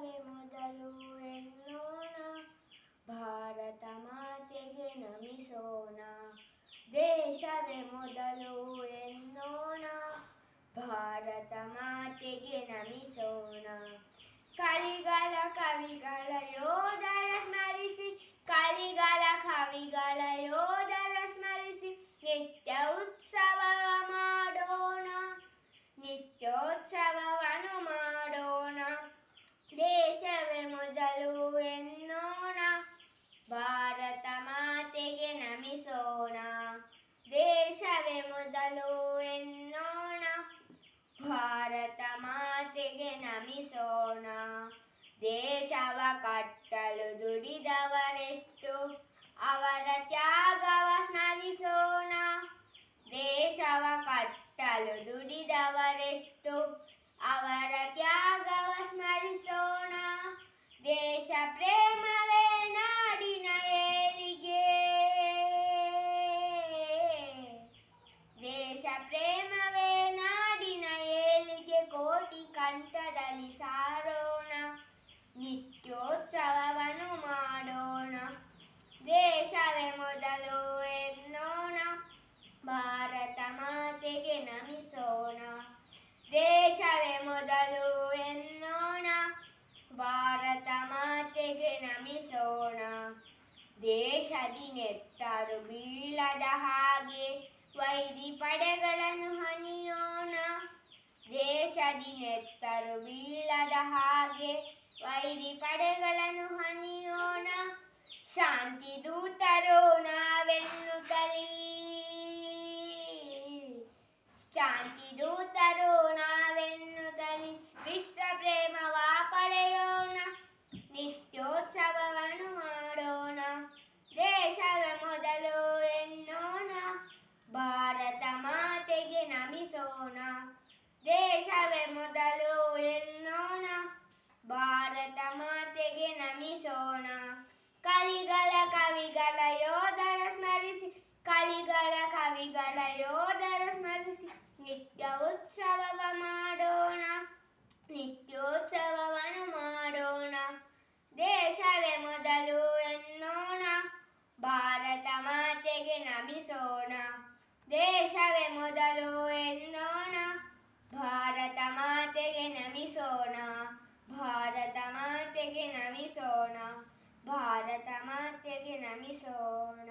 ದೇಶವೇ ಮೊದಲು ಎನ್ನೋಣ, ಭಾರತ ಮಾತೆಗೆ ನಮಿಸೋಣ. ದೇಶವೇ ಮೊದಲು ಎನ್ನೋಣ, ಭಾರತ ಮಾತೆಗೆ ನಮಿಸೋಣ. ಕಲಿಗಳ ಕವಿಗಳ ಯೋಧರ ಸ್ಮರಿಸಿ, ಕಲಿಗಳ ಕವಿಗಳ ಯೋಧರ ಸ್ಮರಿಸಿ, ನಿತ್ಯ ಉತ್ಸವ ಮಾಡೋಣ, ನಿತ್ಯೋತ್ಸವವನ್ನು ಮಾಡೋಣ. ದೇಶವೇ ಮೊದಲು ಎನ್ನೋಣ, ಭಾರತ ಮಾತೆಗೆ ನಮಿಸೋಣ. ದೇಶವೇ ಮೊದಲು ಎನ್ನೋಣ, ಭಾರತ ಮಾತೆಗೆ ನಮಿಸೋಣ. ದೇಶವ ಕಟ್ಟಲು ದುಡಿದವರೆಷ್ಟು, ಅವರ ತ್ಯಾಗವ ಸ್ಮರಿಸೋಣ. ದೇಶವ ಕಟ್ಟಲು ದುಡಿದವರೆಷ್ಟು, ಅವರ ತ್ಯಾಗವ ಸ್ಮರಿಸೋಣ. ದೇಶ ಪ್ರೇಮವೇ ನಾಡಿನ ಏಳಿಗೆ, ದೇಶ ಪ್ರೇಮವೇ ನಾಡಿನ ಏಳಿಗೆ. ಕೋಟಿ ಕಂಠದಲ್ಲಿ ಸಾರೋಣ, ನಿತ್ಯೋತ್ಸವವನ್ನು ಮಾಡೋಣ. ದೇಶವೇ ಮೊದಲು ಎನ್ನೋಣ, ಭಾರತ ಮಾತೆಗೆ ನಮಿಸೋಣ. ದೇಶವೇ ಮೊದಲು ಎನ್ನೋಣ, ಭಾರತ ಮಾತೆಗೆ ನಮಿಸೋಣ. ದೇಶದಿ ನೆತ್ತರು ಬೀಳದ ಹಾಗೆ ವೈರಿ ಪಡೆಗಳನ್ನು ಹಣಿಯೋಣ. ದೇಶದಿ ನೆತ್ತರು ಬೀಳದ ಹಾಗೆ ವೈರಿ ಪಡೆಗಳನ್ನು ಹಣಿಯೋಣ. ಶಾಂತಿ ದೂತರು ನಾವೆನ್ನುತ್ತಲೀ, ಶಾಂತಿ ದೂತರು ನಾವೆನ್ನುತ್ತಲೀ, ವಿಶ್ವ ಪ್ರೇಮವ ಪಡೆಯೋಣ, ನಿತ್ಯೋತ್ಸವವನ್ನು ಮಾಡೋಣ. ದೇಶವೇ ಮೊದಲು ಎನ್ನೋಣ, ಭಾರತ ಮಾತೆಗೆ ನಮಿಸೋಣ. ದೇಶವೇ ಮೊದಲು ಎನ್ನೋಣ, ಭಾರತ ಮಾತೆಗೆ ನಮಿಸೋಣ. ಕಲಿಗಳ ಕವಿಗಳ ಯೋಧರ ಸ್ಮರಿಸಿ, ಕಲಿಗಳ ಕವಿಗಳ ಯೋಧರ ಸ್ಮರಿಸಿ, ನಿತ್ಯ ಉತ್ಸವವ ಮಾಡೋಣ, ನಿತ್ಯೋತ್ಸವವನ್ನು ಮಾಡೋಣ. ದೇಶವೇ ಮೊದಲು ಎನ್ನೋಣ, ಭಾರತ ಮಾತೆಗೆ ನಮಿಸೋಣ. ದೇಶವೇ ಮೊದಲು ಎನ್ನೋಣ, ಭಾರತ ಮಾತೆಗೆ ನಮಿಸೋಣ. ಭಾರತ ಮಾತೆಗೆ ನಮಿಸೋಣ, ಭಾರತ ಮಾತೆಗೆ ನಮಿಸೋಣ.